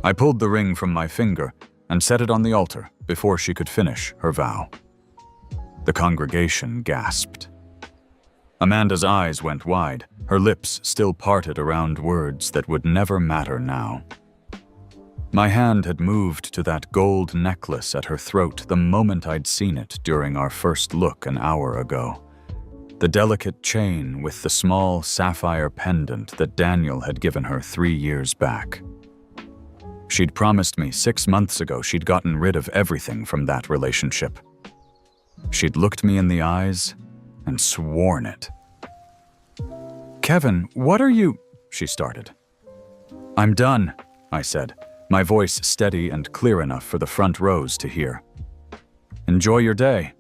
I pulled the ring from my finger and set it on the altar before she could finish her vow. The congregation gasped. Amanda's eyes went wide, her lips still parted around words that would never matter now. My hand had moved to that gold necklace at her throat the moment I'd seen it during our first look an hour ago. The delicate chain with the small sapphire pendant that Daniel had given her 3 years back. She'd promised me 6 months ago she'd gotten rid of everything from that relationship. She'd looked me in the eyes and sworn it. "Kevin, what are you—" she started. "I'm done," I said, my voice steady and clear enough for the front rows to hear. "Enjoy your day."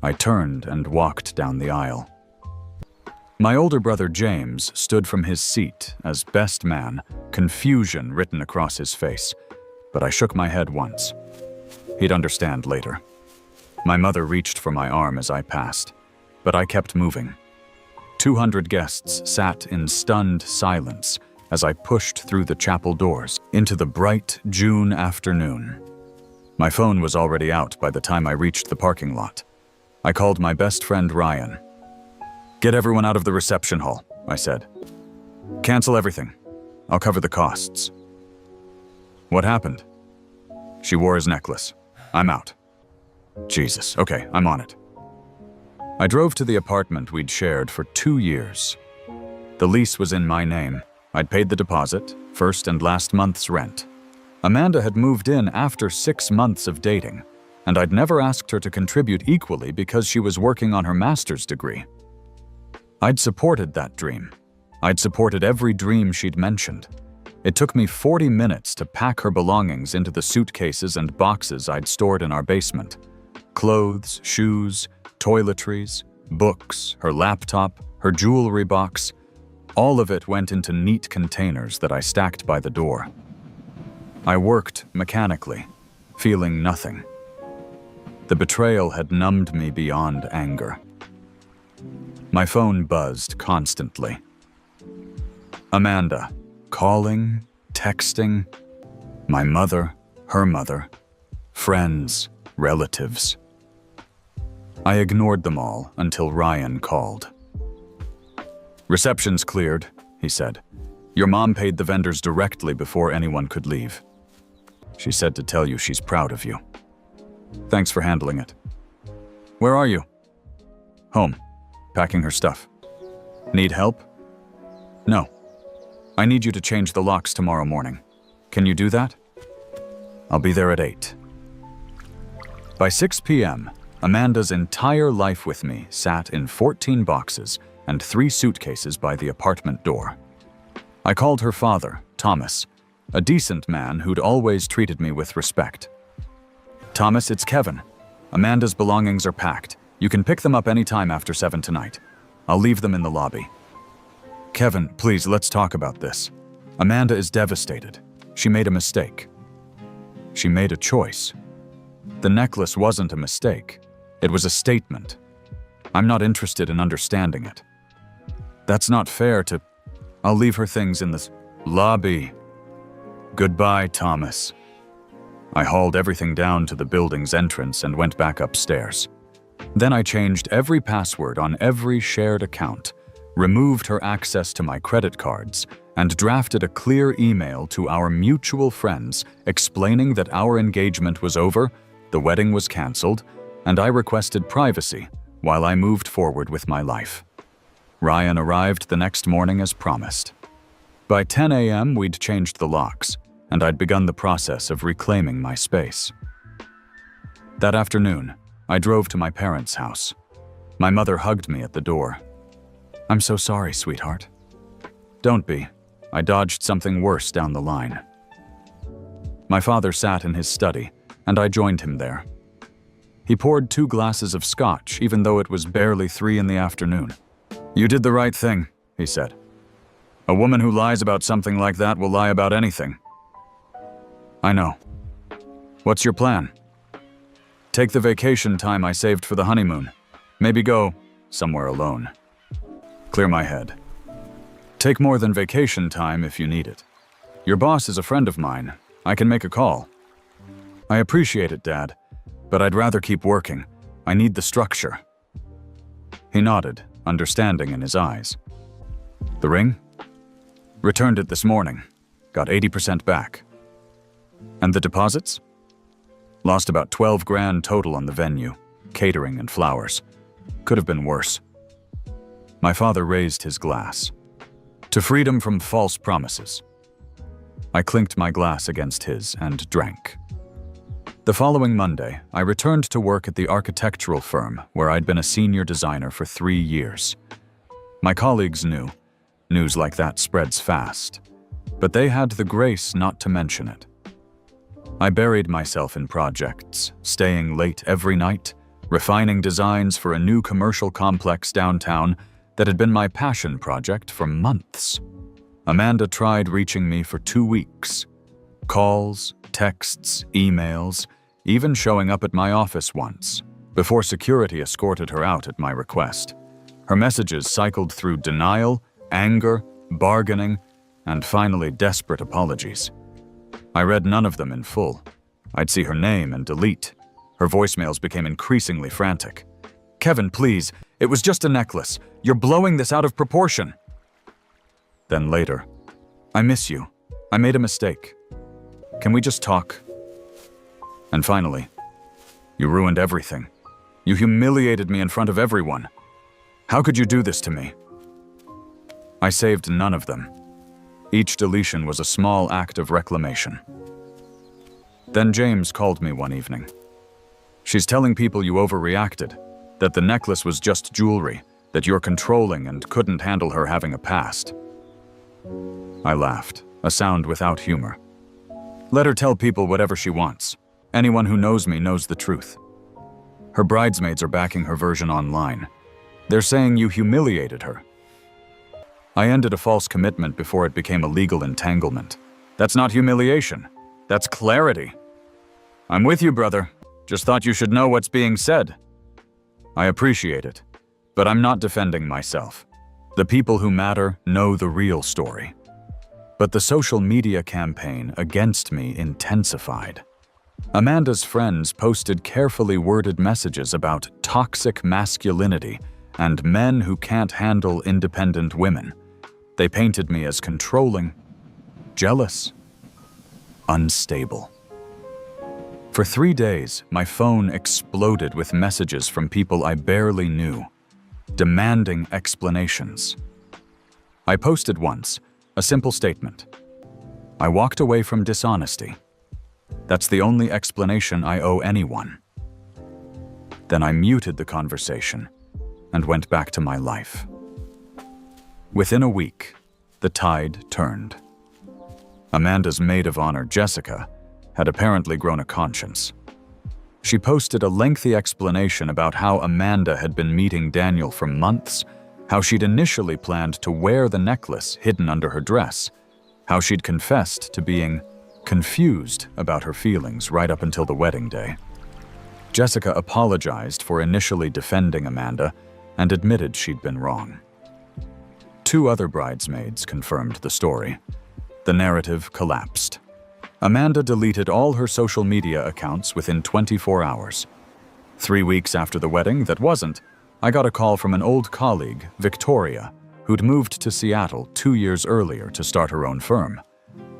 I turned and walked down the aisle. My older brother James stood from his seat as best man, confusion written across his face, but I shook my head once. He'd understand later. My mother reached for my arm as I passed, but I kept moving. 200 guests sat in stunned silence as I pushed through the chapel doors into the bright June afternoon. My phone was already out by the time I reached the parking lot. I called my best friend Ryan. "Get everyone out of the reception hall," I said. "Cancel everything. I'll cover the costs." "What happened?" "She wore his necklace. I'm out." "Jesus, okay, I'm on it." I drove to the apartment we'd shared for 2 years. The lease was in my name. I'd paid the deposit, first and last month's rent. Amanda had moved in after 6 months of dating, and I'd never asked her to contribute equally because she was working on her master's degree. I'd supported that dream. I'd supported every dream she'd mentioned. It took me 40 minutes to pack her belongings into the suitcases and boxes I'd stored in our basement. Clothes, shoes, toiletries, books, her laptop, her jewelry box. All of it went into neat containers that I stacked by the door. I worked mechanically, feeling nothing. The betrayal had numbed me beyond anger. My phone buzzed constantly. Amanda, calling, texting, my mother, her mother, friends, relatives. I ignored them all until Ryan called. "Reception's cleared," he said. "Your mom paid the vendors directly before anyone could leave. She said to tell you she's proud of you. Thanks for handling it." "Where are you?" "Home, packing her stuff." "Need help?" "No. I need you to change the locks tomorrow morning. Can you do that?" "I'll be there at 8. By 6 p.m., Amanda's entire life with me sat in 14 boxes and 3 suitcases by the apartment door. I called her father, Thomas, a decent man who'd always treated me with respect. "Thomas, it's Kevin. Amanda's belongings are packed. You can pick them up anytime after 7 tonight. I'll leave them in the lobby." "Kevin, please, let's talk about this. Amanda is devastated. She made a mistake." "She made a choice. The necklace wasn't a mistake. It was a statement. I'm not interested in understanding it." "That's not fair to—" "I'll leave her things in the lobby." "Goodbye, Thomas." I hauled everything down to the building's entrance and went back upstairs. Then I changed every password on every shared account, removed her access to my credit cards, and drafted a clear email to our mutual friends explaining that our engagement was over, the wedding was canceled, and I requested privacy while I moved forward with my life. Ryan arrived the next morning as promised. By 10 a.m., we'd changed the locks, and I'd begun the process of reclaiming my space. That afternoon, I drove to my parents' house. My mother hugged me at the door. "I'm so sorry, sweetheart." "Don't be. I dodged something worse down the line." My father sat in his study, and I joined him there. He poured 2 glasses of scotch, even though it was barely 3 in the afternoon. "You did the right thing," he said. "A woman who lies about something like that will lie about anything." "I know. What's your plan?" "Take the vacation time I saved for the honeymoon. Maybe go somewhere alone. Clear my head. Take more than vacation time if you need it." Your boss is a friend of mine. I can make a call. I appreciate it, Dad, but I'd rather keep working. I need the structure. He nodded, understanding in his eyes. The ring? Returned it this morning. Got 80% back. And the deposits? Lost about 12 grand total on the venue, catering and flowers. Could have been worse. My father raised his glass. To freedom from false promises. I clinked my glass against his and drank. The following Monday, I returned to work at the architectural firm where I'd been a senior designer for 3 years. My colleagues knew. News like that spreads fast. But they had the grace not to mention it. I buried myself in projects, staying late every night, refining designs for a new commercial complex downtown that had been my passion project for months. Amanda tried reaching me for 2 weeks. Calls, texts, emails, even showing up at my office once, before security escorted her out at my request. Her messages cycled through denial, anger, bargaining, and finally desperate apologies. I read none of them in full. I'd see her name and delete. Her voicemails became increasingly frantic. "Kevin, please, it was just a necklace. You're blowing this out of proportion." Then later, "I miss you. I made a mistake. Can we just talk?" And finally, "You ruined everything. You humiliated me in front of everyone. How could you do this to me?" I saved none of them. Each deletion was a small act of reclamation. Then James called me one evening. "She's telling people you overreacted, that the necklace was just jewelry, that you're controlling and couldn't handle her having a past." I laughed, a sound without humor. "Let her tell people whatever she wants. Anyone who knows me knows the truth. Her bridesmaids are backing her version online. They're saying you humiliated her." I ended a false commitment before it became a legal entanglement. That's not humiliation. That's clarity. "I'm with you, brother. Just thought you should know what's being said." I appreciate it, but I'm not defending myself. The people who matter know the real story. But the social media campaign against me intensified. Amanda's friends posted carefully worded messages about toxic masculinity and men who can't handle independent women. They painted me as controlling, jealous, unstable. For 3 days, my phone exploded with messages from people I barely knew, demanding explanations. I posted once, a simple statement. I walked away from dishonesty. That's the only explanation I owe anyone. Then I muted the conversation and went back to my life. Within a week, the tide turned. Amanda's maid of honor, Jessica, had apparently grown a conscience. She posted a lengthy explanation about how Amanda had been meeting Daniel for months, how she'd initially planned to wear the necklace hidden under her dress, how she'd confessed to being confused about her feelings right up until the wedding day. Jessica apologized for initially defending Amanda and admitted she'd been wrong. 2 other bridesmaids confirmed the story. The narrative collapsed. Amanda deleted all her social media accounts within 24 hours. 3 weeks after the wedding that wasn't, I got a call from an old colleague, Victoria, who'd moved to Seattle 2 years earlier to start her own firm.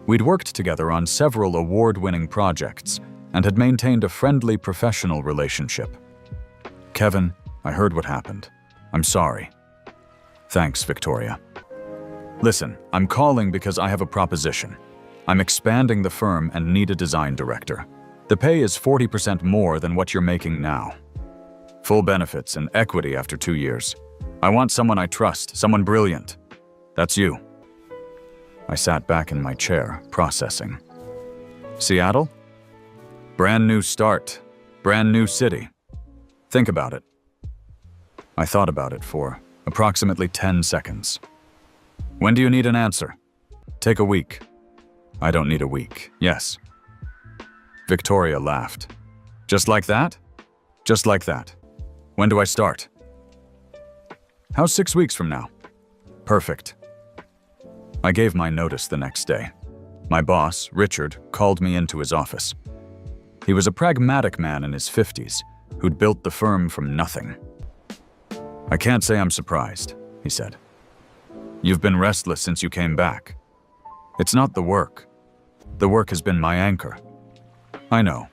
We'd worked together on several award-winning projects and had maintained a friendly professional relationship. "Kevin, I heard what happened. I'm sorry." "Thanks, Victoria. Listen, I'm calling because I have a proposition. I'm expanding the firm and need a design director. The pay is 40% more than what you're making now. Full benefits and equity after 2 years. I want someone I trust, someone brilliant. That's you." I sat back in my chair, processing. "Seattle? Brand new start, brand new city. Think about it." I thought about it for approximately 10 seconds. "When do you need an answer?" "Take a week." "I don't need a week, yes." Victoria laughed. "Just like that?" "Just like that. When do I start?" "How's 6 weeks from now?" "Perfect." I gave my notice the next day. My boss, Richard, called me into his office. He was a pragmatic man in his 50s who'd built the firm from nothing. "I can't say I'm surprised," he said. "You've been restless since you came back. It's not the work. The work has been my anchor." "I know,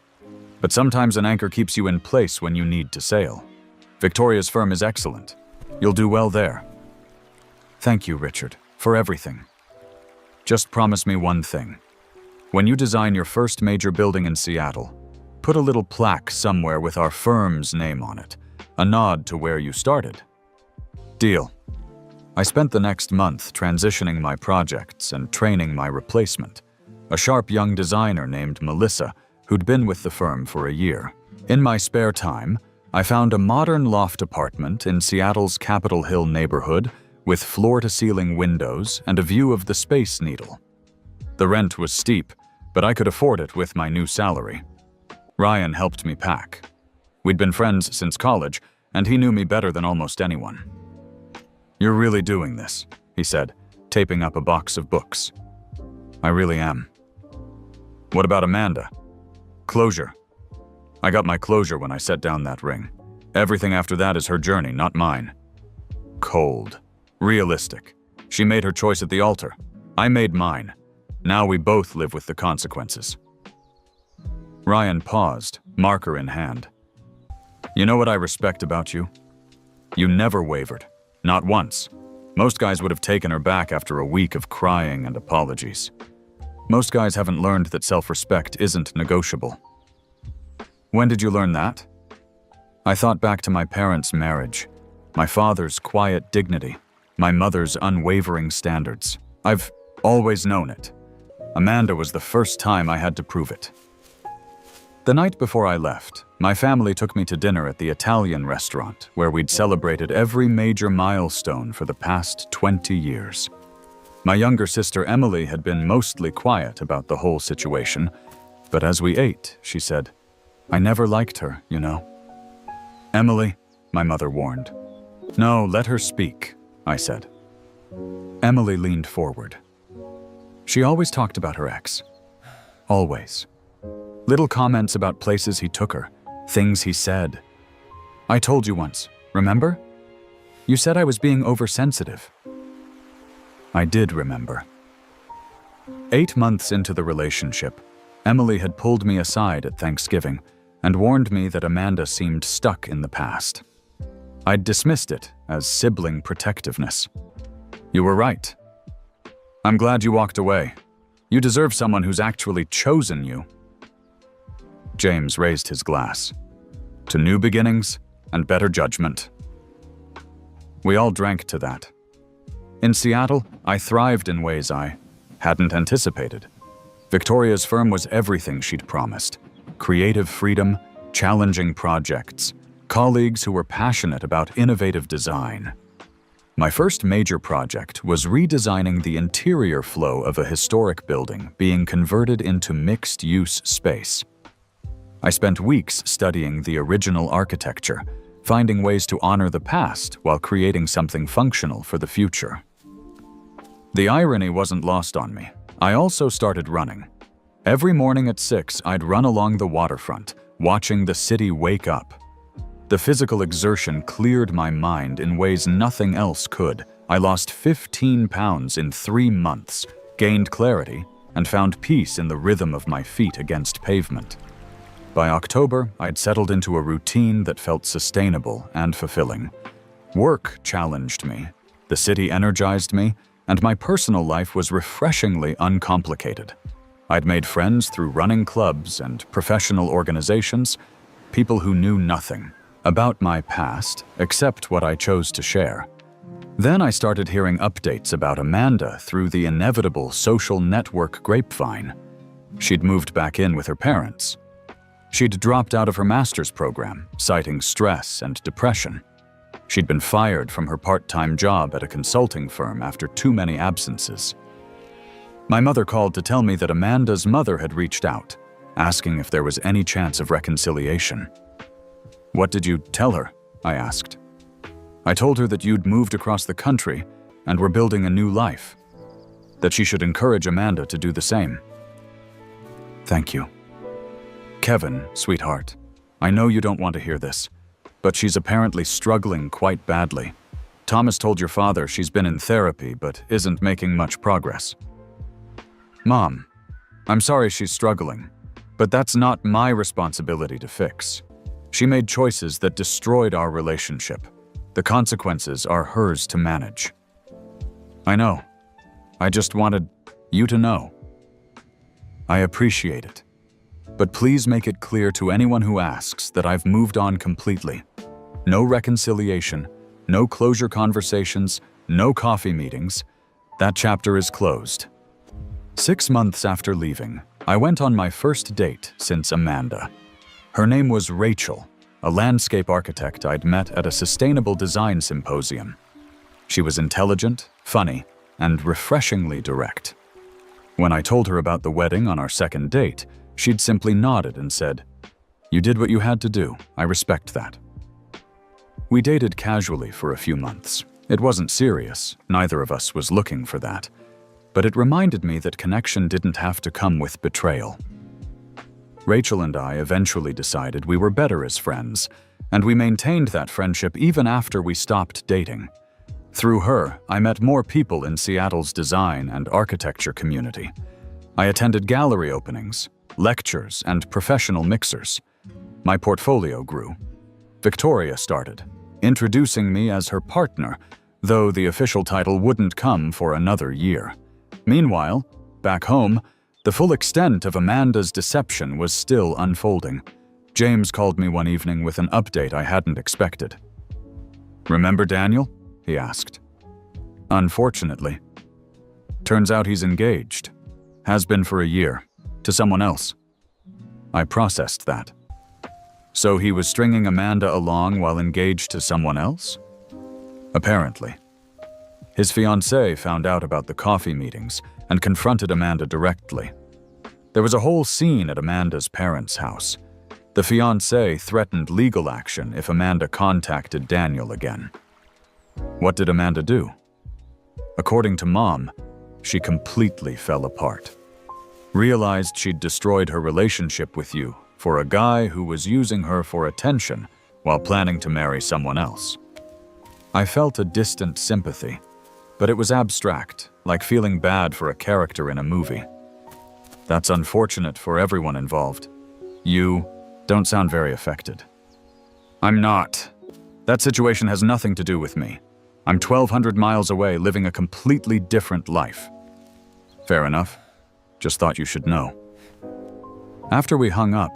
but sometimes an anchor keeps you in place when you need to sail. Victoria's firm is excellent. You'll do well there." "Thank you, Richard, for everything. Just promise me one thing. When you design your first major building in Seattle, put a little plaque somewhere with our firm's name on it, a nod to where you started." "Deal." I spent the next month transitioning my projects and training my replacement, a sharp young designer named Melissa, who'd been with the firm for a year. In my spare time, I found a modern loft apartment in Seattle's Capitol Hill neighborhood with floor-to-ceiling windows and a view of the Space Needle. The rent was steep, but I could afford it with my new salary. Ryan helped me pack. We'd been friends since college, and he knew me better than almost anyone. "You're really doing this," he said, taping up a box of books. "I really am." "What about Amanda?" "Closure. I got my closure when I set down that ring. Everything after that is her journey, not mine." Cold. Realistic. She made her choice at the altar. I made mine. Now we both live with the consequences. Ryan paused, marker in hand. "You know what I respect about you? You never wavered. Not once. Most guys would have taken her back after a week of crying and apologies. Most guys haven't learned that self-respect isn't negotiable." "When did you learn that?" "I thought back to my parents' marriage, my father's quiet dignity, my mother's unwavering standards. I've always known it. Amanda was the first time I had to prove it." The night before I left, my family took me to dinner at the Italian restaurant where we'd celebrated every major milestone for the past 20 years. My younger sister Emily had been mostly quiet about the whole situation, but as we ate, she said, "I never liked her, you know." "Emily," my mother warned. "No, let her speak," I said. Emily leaned forward. She always talked about her ex. Always. Little comments about places he took her, things he said. "I told you once, remember? You said I was being oversensitive." I did remember. 8 months into the relationship, Emily had pulled me aside at Thanksgiving and warned me that Amanda seemed stuck in the past. I'd dismissed it as sibling protectiveness. "You were right. I'm glad you walked away. You deserve someone who's actually chosen you." James raised his glass. "To new beginnings and better judgment." We all drank to that. In Seattle, I thrived in ways I hadn't anticipated. Victoria's firm was everything she'd promised. Creative freedom, challenging projects, colleagues who were passionate about innovative design. My first major project was redesigning the interior flow of a historic building being converted into mixed-use space. I spent weeks studying the original architecture, finding ways to honor the past while creating something functional for the future. The irony wasn't lost on me. I also started running. Every morning at 6, I'd run along the waterfront, watching the city wake up. The physical exertion cleared my mind in ways nothing else could. I lost 15 pounds in 3 months, gained clarity, and found peace in the rhythm of my feet against pavement. By October, I'd settled into a routine that felt sustainable and fulfilling. Work challenged me, the city energized me, and my personal life was refreshingly uncomplicated. I'd made friends through running clubs and professional organizations, people who knew nothing about my past except what I chose to share. Then I started hearing updates about Amanda through the inevitable social network grapevine. She'd moved back in with her parents. She'd dropped out of her master's program, citing stress and depression. She'd been fired from her part-time job at a consulting firm after too many absences. My mother called to tell me that Amanda's mother had reached out, asking if there was any chance of reconciliation. "What did you tell her?" I asked. "I told her that you'd moved across the country and were building a new life." that she should encourage Amanda to do the same. Thank you. Kevin, sweetheart, I know you don't want to hear this, but she's apparently struggling quite badly. Thomas told your father she's been in therapy but isn't making much progress. Mom, I'm sorry she's struggling, but that's not my responsibility to fix. She made choices that destroyed our relationship. The consequences are hers to manage. I know. I just wanted you to know. I appreciate it. But please make it clear to anyone who asks that I've moved on completely. No reconciliation, no closure conversations, no coffee meetings. That chapter is closed. 6 months after leaving, I went on my first date since Amanda. Her name was Rachel, a landscape architect I'd met at a sustainable design symposium. She was intelligent, funny, and refreshingly direct. When I told her about the wedding on our second date, she'd simply nodded and said, "You did what you had to do. I respect that." We dated casually for a few months. It wasn't serious, neither of us was looking for that. But it reminded me that connection didn't have to come with betrayal. Rachel and I eventually decided we were better as friends, and we maintained that friendship even after we stopped dating. Through her, I met more people in Seattle's design and architecture community. I attended gallery openings, lectures, and professional mixers. My portfolio grew. Victoria started, introducing me as her partner, though the official title wouldn't come for another year. Meanwhile, back home, the full extent of Amanda's deception was still unfolding. James called me one evening with an update I hadn't expected. "Remember Daniel?" he asked. "Unfortunately. Turns out he's engaged. Has been for a year. To someone else." I processed that. So he was stringing Amanda along while engaged to someone else? Apparently. His fiancée found out about the coffee meetings and confronted Amanda directly. There was a whole scene at Amanda's parents' house. The fiancé threatened legal action if Amanda contacted Daniel again. What did Amanda do? According to Mom, she completely fell apart. Realized she'd destroyed her relationship with you for a guy who was using her for attention while planning to marry someone else. I felt a distant sympathy, but it was abstract, like feeling bad for a character in a movie. That's unfortunate for everyone involved. You don't sound very affected. I'm not. That situation has nothing to do with me. I'm 1,200 miles away living a completely different life. Fair enough. Just thought you should know. After we hung up,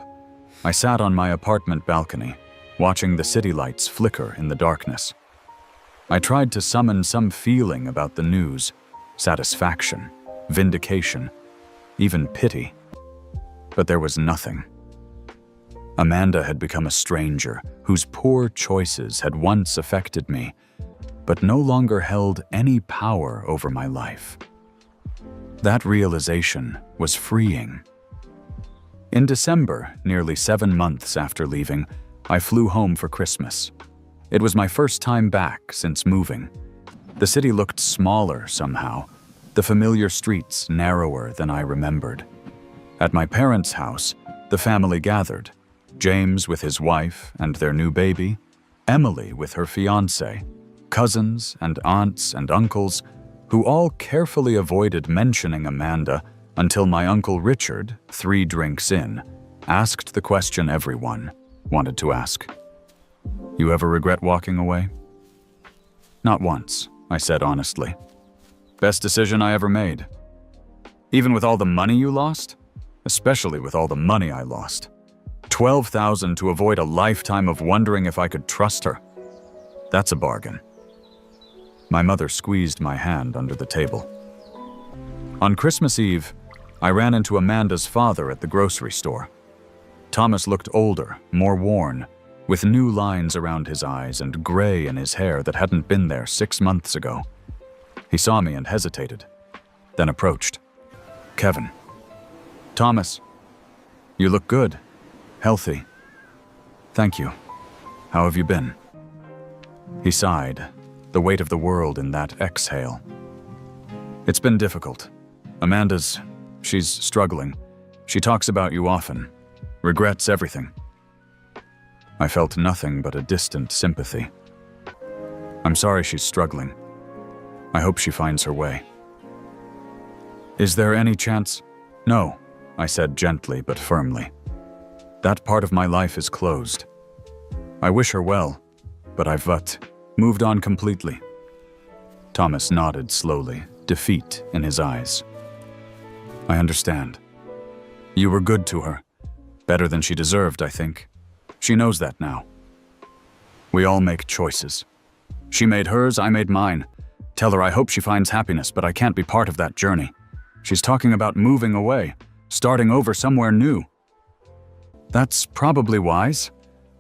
I sat on my apartment balcony, watching the city lights flicker in the darkness. I tried to summon some feeling about the news, satisfaction, vindication, even pity. But there was nothing. Amanda had become a stranger whose poor choices had once affected me, but no longer held any power over my life. That realization was freeing. In December, nearly 7 months after leaving, I flew home for Christmas. It was my first time back since moving. The city looked smaller somehow, the familiar streets narrower than I remembered. At my parents' house, the family gathered, James with his wife and their new baby, Emily with her fiancé, cousins and aunts and uncles, who all carefully avoided mentioning Amanda until my Uncle Richard, 3 drinks in, asked the question everyone wanted to ask. "You ever regret walking away?" "Not once," I said honestly. "Best decision I ever made." "Even with all the money you lost?" "Especially with all the money I lost. $12,000 to avoid a lifetime of wondering if I could trust her. That's a bargain." My mother squeezed my hand under the table. On Christmas Eve, I ran into Amanda's father at the grocery store. Thomas looked older, more worn, with new lines around his eyes and gray in his hair that hadn't been there 6 months ago. He saw me and hesitated, then approached. "Kevin." "Thomas, you look good, healthy." "Thank you. How have you been?" He sighed, the weight of the world in that exhale. "It's been difficult. She's struggling. She talks about you often. Regrets everything. I felt nothing but a distant sympathy. I'm sorry she's struggling. I hope she finds her way. Is there any chance? No, I said gently but firmly. That part of my life is closed. I wish her well, but I've moved on completely. Thomas nodded slowly, defeat in his eyes. I understand. You were good to her. Better than she deserved, I think. She knows that now. We all make choices. She made hers, I made mine. Tell her I hope she finds happiness, but I can't be part of that journey. She's talking about moving away, starting over somewhere new. That's probably wise.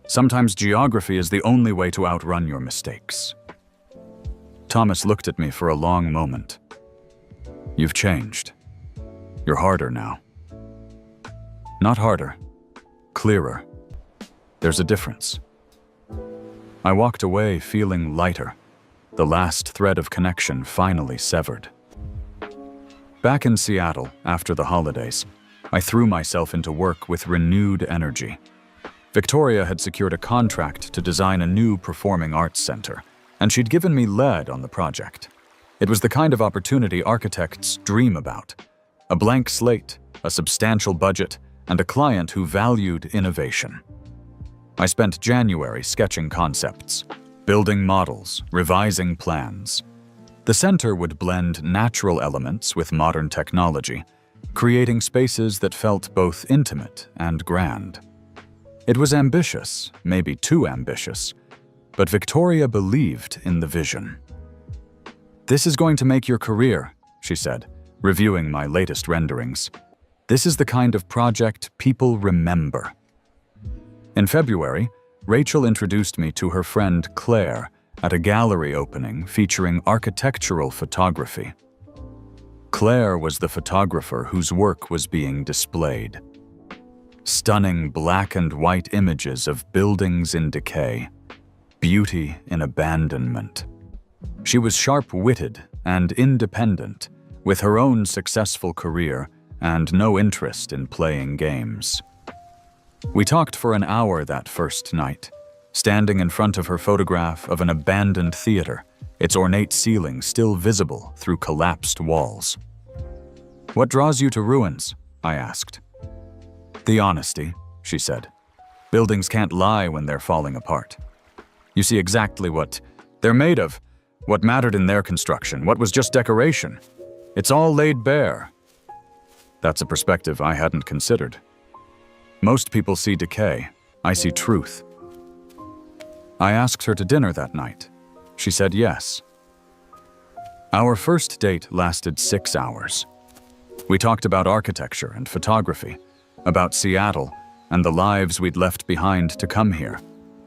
Sometimes geography is the only way to outrun your mistakes. Thomas looked at me for a long moment. You've changed. You're harder now. Not harder. Clearer. There's a difference. I walked away feeling lighter, the last thread of connection finally severed. Back in Seattle, after the holidays, I threw myself into work with renewed energy. Victoria had secured a contract to design a new performing arts center, and she'd given me lead on the project. It was the kind of opportunity architects dream about. A blank slate, a substantial budget, and a client who valued innovation. I spent January sketching concepts, building models, revising plans. The center would blend natural elements with modern technology, creating spaces that felt both intimate and grand. It was ambitious, maybe too ambitious, but Victoria believed in the vision. This is going to make your career, she said, reviewing my latest renderings. This is the kind of project people remember. In February, Rachel introduced me to her friend Claire at a gallery opening featuring architectural photography. Claire was the photographer whose work was being displayed. Stunning black and white images of buildings in decay, beauty in abandonment. She was sharp-witted and independent, with her own successful career and no interest in playing games. We talked for an hour that first night, standing in front of her photograph of an abandoned theater, its ornate ceiling still visible through collapsed walls. What draws you to ruins? I asked. The honesty, she said. Buildings can't lie when they're falling apart. You see exactly what they're made of, what mattered in their construction, what was just decoration. It's all laid bare. That's a perspective I hadn't considered. Most people see decay. I see truth. I asked her to dinner that night. She said yes. Our first date lasted 6 hours. We talked about architecture and photography, about Seattle and the lives we'd left behind to come here,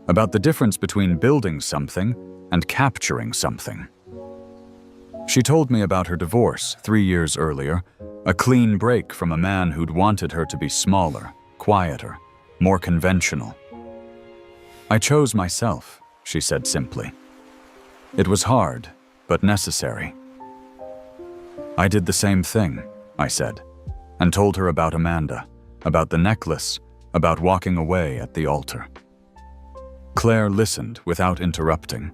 about the difference between building something and capturing something. She told me about her divorce 3 years earlier, a clean break from a man who'd wanted her to be smaller, quieter, more conventional. I chose myself, she said simply. It was hard, but necessary. I did the same thing, I said, and told her about Amanda, about the necklace, about walking away at the altar. Claire listened without interrupting,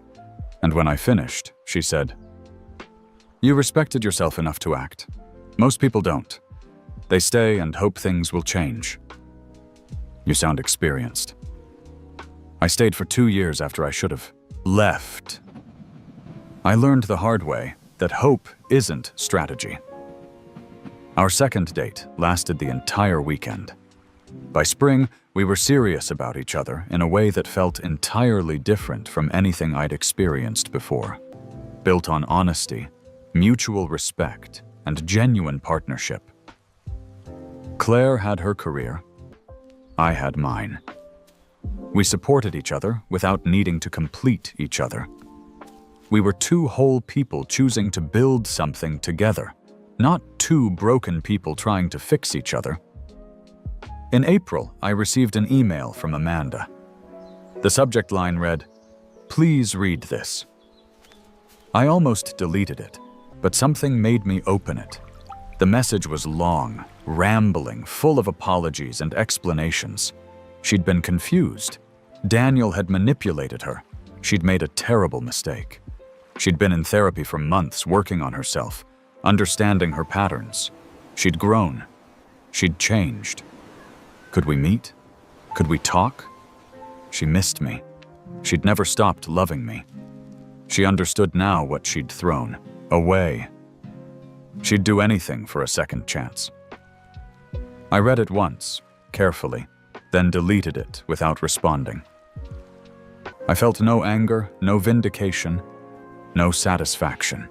and when I finished, she said, "You respected yourself enough to act. Most people don't. They stay and hope things will change. You sound experienced." I stayed for 2 years after I should have left. I learned the hard way that hope isn't strategy. Our second date lasted the entire weekend. By spring, we were serious about each other in a way that felt entirely different from anything I'd experienced before, built on honesty, mutual respect, and genuine partnership. Claire had her career. I had mine. We supported each other without needing to complete each other. We were two whole people choosing to build something together, not two broken people trying to fix each other. In April, I received an email from Amanda. The subject line read, "Please read this." I almost deleted it, but something made me open it. The message was long, rambling, full of apologies and explanations. She'd been confused. Daniel had manipulated her. She'd made a terrible mistake. She'd been in therapy for months, working on herself, understanding her patterns. She'd grown. She'd changed. Could we meet? Could we talk? She missed me. She'd never stopped loving me. She understood now what she'd thrown away. She'd do anything for a second chance. I read it once, carefully, then deleted it without responding. I felt no anger, no vindication, no satisfaction.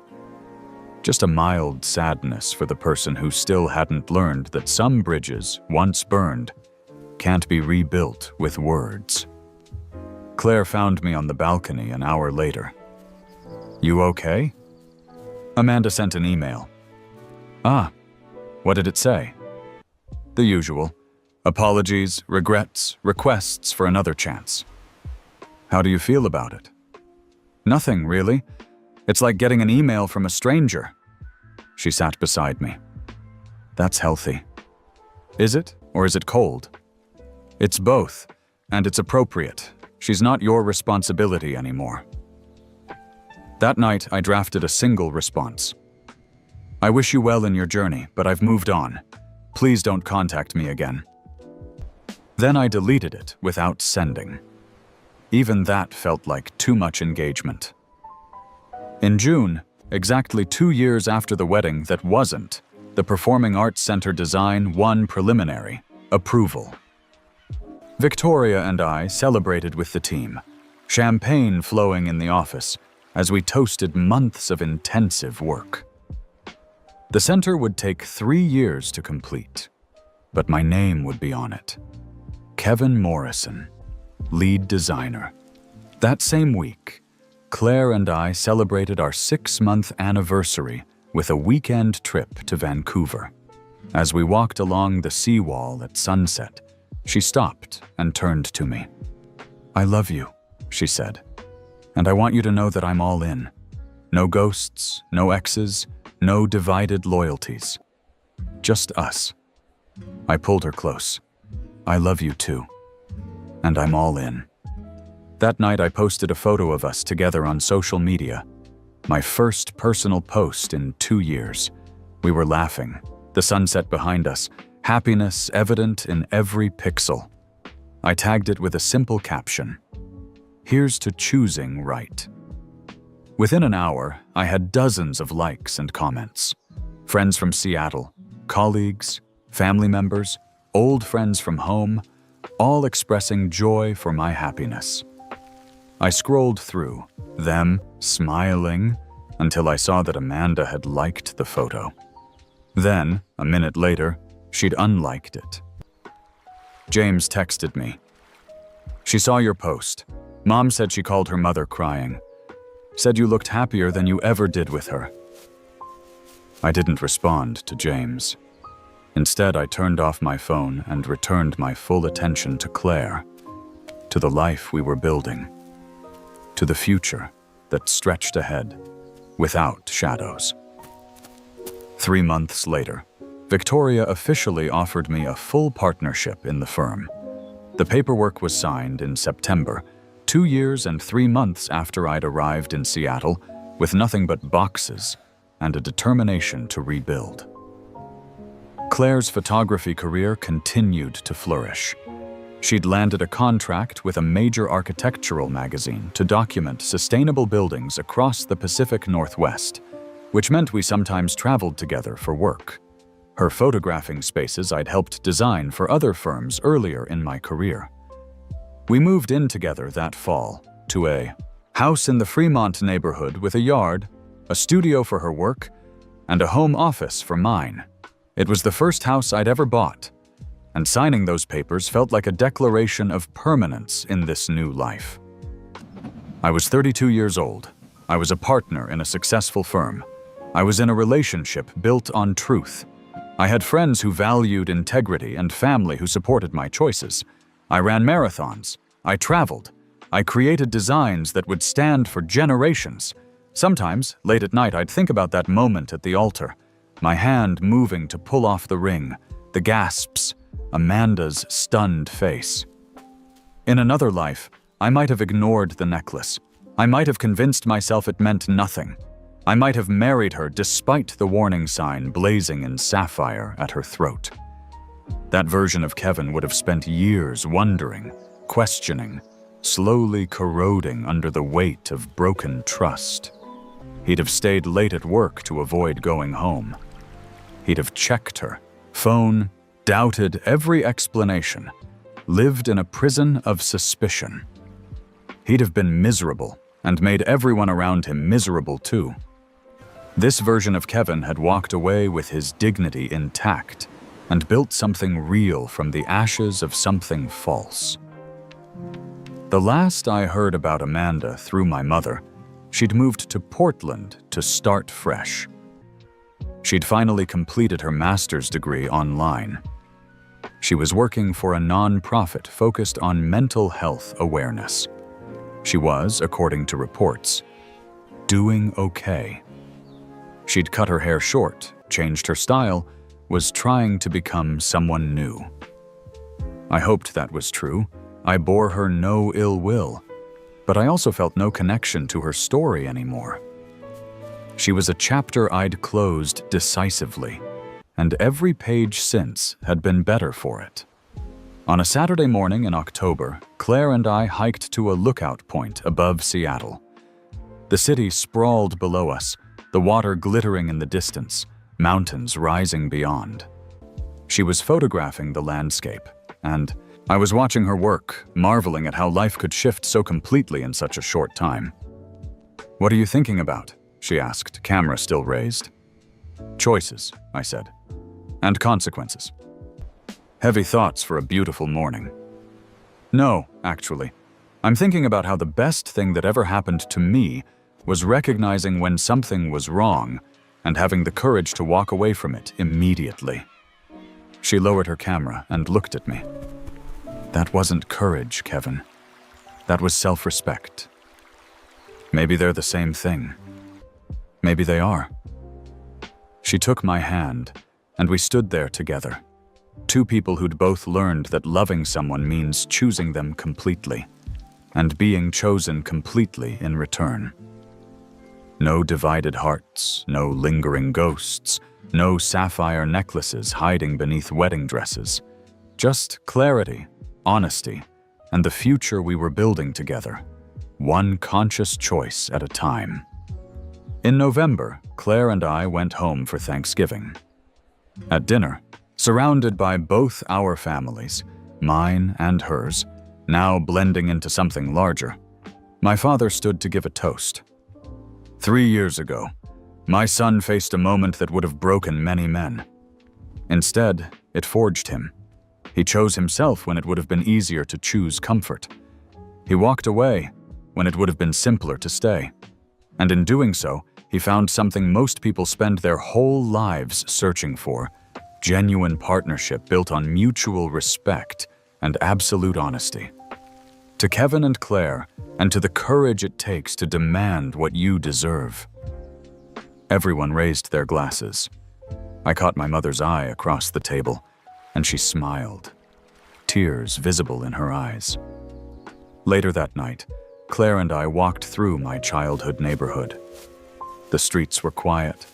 Just a mild sadness for the person who still hadn't learned that some bridges, once burned, can't be rebuilt with words. Claire found me on the balcony an hour later. "You okay?" Amanda sent an email. "Ah, what did it say?" "The usual. Apologies, regrets, requests for another chance." "How do you feel about it?" "Nothing, really. It's like getting an email from a stranger." She sat beside me. "That's healthy." "Is it, or is it cold?" "It's both, and it's appropriate. She's not your responsibility anymore." That night, I drafted a single response. "I wish you well in your journey, but I've moved on. Please don't contact me again." Then I deleted it without sending. Even that felt like too much engagement. In June, exactly 2 years after the wedding that wasn't, the Performing Arts Center design won preliminary approval. Victoria and I celebrated with the team, champagne flowing in the office as we toasted months of intensive work. The center would take 3 years to complete, but my name would be on it. Kevin Morrison, lead designer. That same week, Claire and I celebrated our 6-month anniversary with a weekend trip to Vancouver. As we walked along the seawall at sunset, she stopped and turned to me. "I love you," she said, "and I want you to know that I'm all in. No ghosts, no exes, no divided loyalties. Just us." I pulled her close. "I love you too, and I'm all in." That night I posted a photo of us together on social media, my first personal post in 2 years. We were laughing, the sunset behind us, happiness evident in every pixel. I tagged it with a simple caption: "Here's to choosing right." Within an hour, I had dozens of likes and comments. Friends from Seattle, colleagues, family members, old friends from home, all expressing joy for my happiness. I scrolled through, them smiling, until I saw that Amanda had liked the photo. Then, a minute later, she'd unliked it. James texted me. "She saw your post. Mom said she called her mother crying. Said you looked happier than you ever did with her." I didn't respond to James. Instead, I turned off my phone and returned my full attention to Claire, to the life we were building, to the future that stretched ahead, without shadows. 3 months later, Victoria officially offered me a full partnership in the firm. The paperwork was signed in September, 2 years and 3 months after I'd arrived in Seattle, with nothing but boxes and a determination to rebuild. Claire's photography career continued to flourish. She'd landed a contract with a major architectural magazine to document sustainable buildings across the Pacific Northwest, which meant we sometimes traveled together for work. Her photographing spaces I'd helped design for other firms earlier in my career. We moved in together that fall to a house in the Fremont neighborhood with a yard, a studio for her work, and a home office for mine. It was the first house I'd ever bought, and signing those papers felt like a declaration of permanence in this new life. I was 32 years old. I was a partner in a successful firm. I was in a relationship built on truth. I had friends who valued integrity and family who supported my choices. I ran marathons. I traveled. I created designs that would stand for generations. Sometimes, late at night, I'd think about that moment at the altar. my hand moving to pull off the ring, the gasps, Amanda's stunned face. In another life, I might have ignored the necklace. I might have convinced myself it meant nothing. I might have married her despite the warning sign blazing in sapphire at her throat. That version of Kevin would have spent years wondering, questioning, slowly corroding under the weight of broken trust. He'd have stayed late at work to avoid going home. He'd have checked her, phone, doubted every explanation, lived in a prison of suspicion. He'd have been miserable and made everyone around him miserable too. This version of Kevin had walked away with his dignity intact and built something real from the ashes of something false. The last I heard about Amanda through my mother, she'd moved to Portland to start fresh. She'd finally completed her master's degree online. She was working for a non-profit focused on mental health awareness. She was, according to reports, doing okay. She'd cut her hair short, changed her style, was trying to become someone new. I hoped that was true. I bore her no ill will, but I also felt no connection to her story anymore. She was a chapter I'd closed decisively, and every page since had been better for it. On a Saturday morning in October, Claire and I hiked to a lookout point above Seattle. The city sprawled below us, the water glittering in the distance, mountains rising beyond. She was photographing the landscape, and I was watching her work, marveling at how life could shift so completely in such a short time. "What are you thinking about?" she asked, camera still raised. "Choices," I said, "and consequences." Heavy thoughts for a beautiful morning. "No, actually. I'm thinking about how the best thing that ever happened to me was recognizing when something was wrong and having the courage to walk away from it immediately." She lowered her camera and looked at me. "That wasn't courage, Kevin. That was self-respect. Maybe they're the same thing. Maybe they are." She took my hand, and we stood there together. Two people who'd both learned that loving someone means choosing them completely, and being chosen completely in return. No divided hearts, no lingering ghosts, no sapphire necklaces hiding beneath wedding dresses. Just clarity, honesty, and the future we were building together, one conscious choice at a time. In November, Claire and I went home for Thanksgiving. At dinner, surrounded by both our families, mine and hers, now blending into something larger, my father stood to give a toast. 3 years ago, my son faced a moment that would have broken many men. Instead, it forged him. He chose himself when it would have been easier to choose comfort. He walked away when it would have been simpler to stay. And in doing so, he found something most people spend their whole lives searching for: genuine partnership built on mutual respect and absolute honesty. To Kevin and Claire, and to the courage it takes to demand what you deserve. Everyone raised their glasses. I caught my mother's eye across the table, and she smiled, tears visible in her eyes. Later that night, Claire and I walked through my childhood neighborhood. The streets were quiet,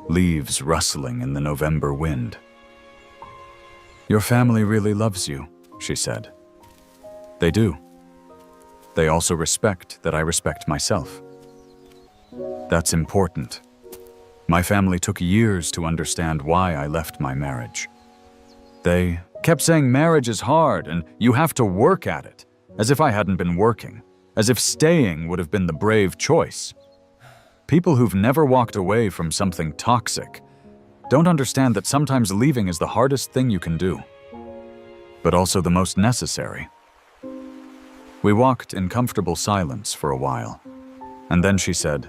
leaves rustling in the November wind. "Your family really loves you," she said. "They do. They also respect that I respect myself. That's important. My family took years to understand why I left my marriage. They kept saying marriage is hard and you have to work at it, as if I hadn't been working, as if staying would have been the brave choice. People who've never walked away from something toxic don't understand that sometimes leaving is the hardest thing you can do, but also the most necessary." We walked in comfortable silence for a while, and then she said,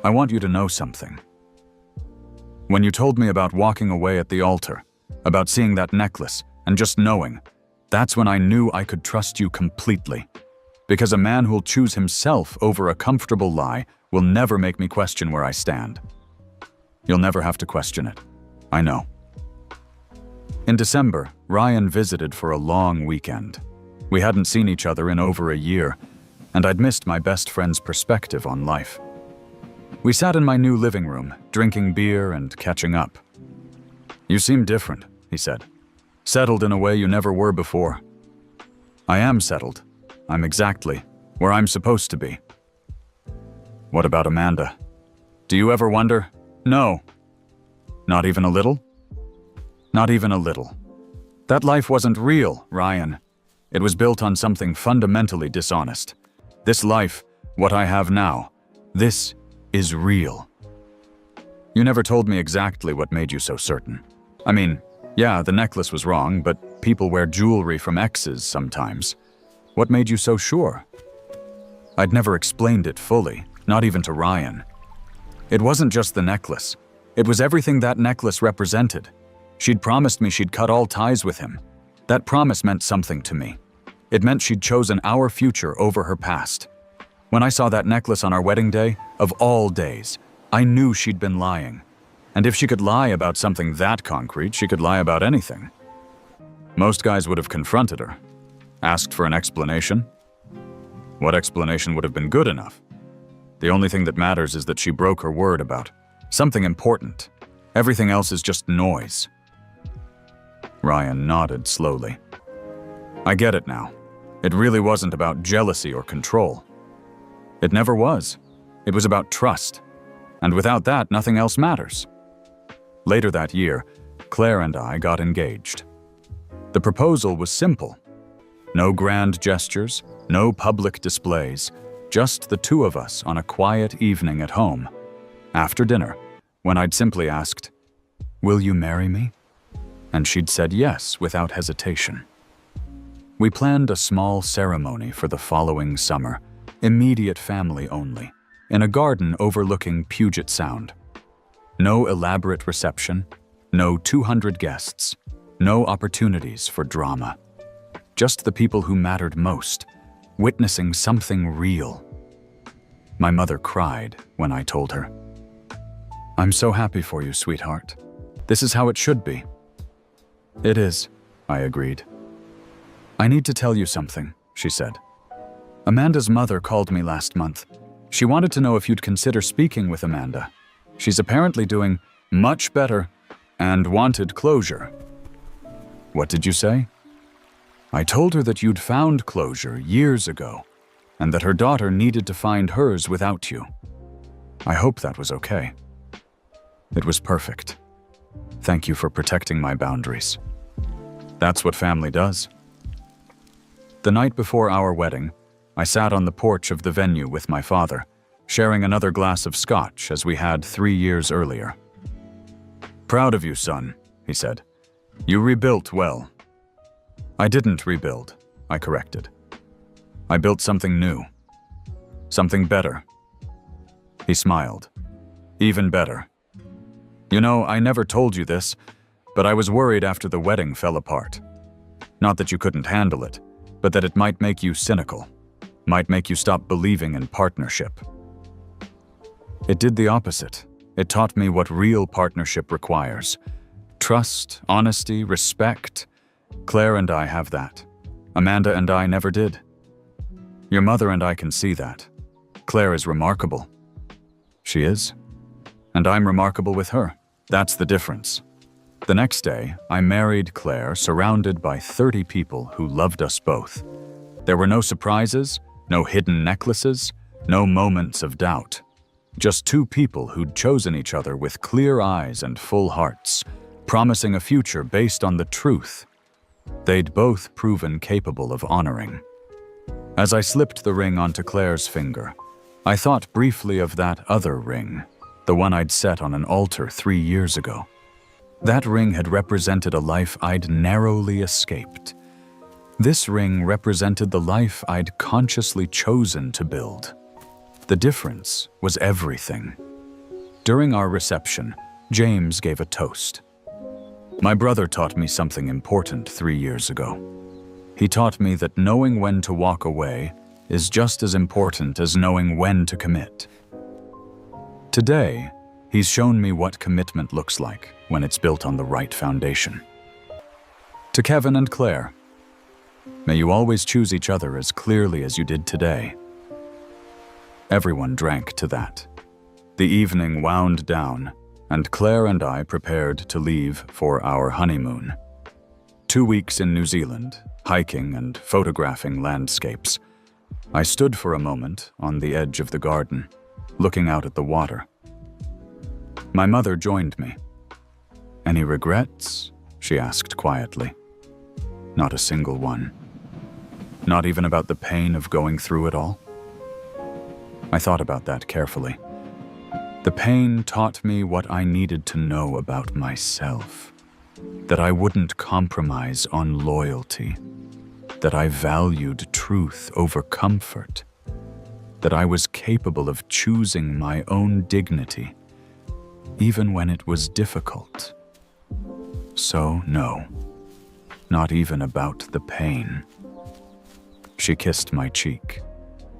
"I want you to know something. When you told me about walking away at the altar, about seeing that necklace, and just knowing, that's when I knew I could trust you completely. Because a man who'll choose himself over a comfortable lie will never make me question where I stand. You'll never have to question it. I know. In December, Ryan visited for a long weekend. We hadn't seen each other in over a year, and I'd missed my best friend's perspective on life. We sat in my new living room, drinking beer and catching up. "You seem different," he said. "Settled in a way you never were before." "I am settled. I'm exactly where I'm supposed to be." "What about Amanda? Do you ever wonder?" "No." "Not even a little?" "Not even a little. That life wasn't real, Ryan. It was built on something fundamentally dishonest. This life, what I have now, this is real." "You never told me exactly what made you so certain. I mean, yeah, the necklace was wrong, but people wear jewelry from exes sometimes. What made you so sure?" I'd never explained it fully, not even to Ryan. It wasn't just the necklace. It was everything that necklace represented. She'd promised me she'd cut all ties with him. That promise meant something to me. It meant she'd chosen our future over her past. When I saw that necklace on our wedding day, of all days, I knew she'd been lying. And if she could lie about something that concrete, she could lie about anything. Most guys would have confronted her, asked for an explanation. What explanation would have been good enough? The only thing that matters is that she broke her word about something important. Everything else is just noise. Ryan nodded slowly. "I get it now. It really wasn't about jealousy or control. It never was. It was about trust. And without that, nothing else matters." Later that year, Claire and I got engaged. The proposal was simple. No grand gestures, no public displays, just the two of us on a quiet evening at home. After dinner, when I'd simply asked, "Will you marry me?" And she'd said yes without hesitation. We planned a small ceremony for the following summer, immediate family only, in a garden overlooking Puget Sound. No elaborate reception, no 200 guests, no opportunities for drama. Just the people who mattered most, witnessing something real. My mother cried when I told her. "I'm so happy for you, sweetheart. This is how it should be." "It is," I agreed. "I need to tell you something," she said. "Amanda's mother called me last month. She wanted to know if you'd consider speaking with Amanda. She's apparently doing much better and wanted closure." "What did you say?" "I told her that you'd found closure years ago, and that her daughter needed to find hers without you. I hope that was okay." "It was perfect. Thank you for protecting my boundaries. That's what family does." The night before our wedding, I sat on the porch of the venue with my father, sharing another glass of scotch as we had 3 years earlier. "Proud of you, son," he said. "You rebuilt well." "I didn't rebuild," I corrected. "I built something new. Something better." He smiled. "Even better. You know, I never told you this, but I was worried after the wedding fell apart. Not that you couldn't handle it, but that it might make you cynical, might make you stop believing in partnership." It did the opposite. It taught me what real partnership requires. Trust, honesty, respect. Claire and I have that. Amanda and I never did. Your mother and I can see that. Claire is remarkable. She is. And I'm remarkable with her. That's the difference. The next day, I married Claire surrounded by 30 people who loved us both. There were no surprises, no hidden necklaces, no moments of doubt. Just two people who'd chosen each other with clear eyes and full hearts, promising a future based on the truth they'd both proven capable of honoring. As I slipped the ring onto Claire's finger, I thought briefly of that other ring, the one I'd set on an altar 3 years ago. That ring had represented a life I'd narrowly escaped. This ring represented the life I'd consciously chosen to build. The difference was everything. During our reception, James gave a toast. My brother taught me something important 3 years ago. He taught me that knowing when to walk away is just as important as knowing when to commit. Today, He's shown me what commitment looks like when it's built on the right foundation. To Kevin and Claire, may you always choose each other as clearly as you did today. Everyone drank to that. The evening wound down, and Claire and I prepared to leave for our honeymoon. 2 weeks in New Zealand, hiking and photographing landscapes. I stood for a moment on the edge of the garden, looking out at the water. My mother joined me. "Any regrets?" she asked quietly. "Not a single one. Not even about the pain of going through it all?" I thought about that carefully. The pain taught me what I needed to know about myself. That I wouldn't compromise on loyalty. That I valued truth over comfort. That I was capable of choosing my own dignity, even when it was difficult. So, no, not even about the pain. She kissed my cheek.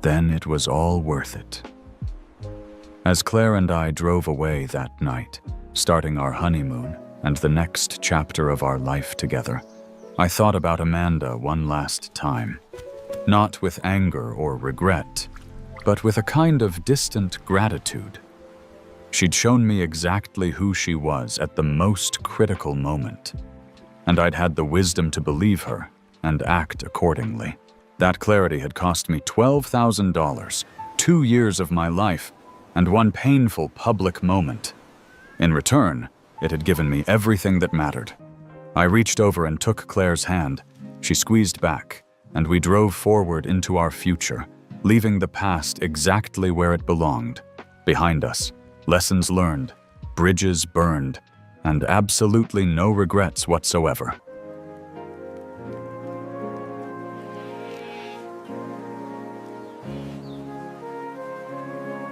Then it was all worth it. As Claire and I drove away that night, starting our honeymoon and the next chapter of our life together, I thought about Amanda one last time. Not with anger or regret, but with a kind of distant gratitude. She'd shown me exactly who she was at the most critical moment, and I'd had the wisdom to believe her and act accordingly. That clarity had cost me $12,000, 2 years of my life, and one painful public moment. In return, it had given me everything that mattered. I reached over and took Claire's hand. She squeezed back, and we drove forward into our future, leaving the past exactly where it belonged. Behind us, lessons learned, bridges burned, and absolutely no regrets whatsoever.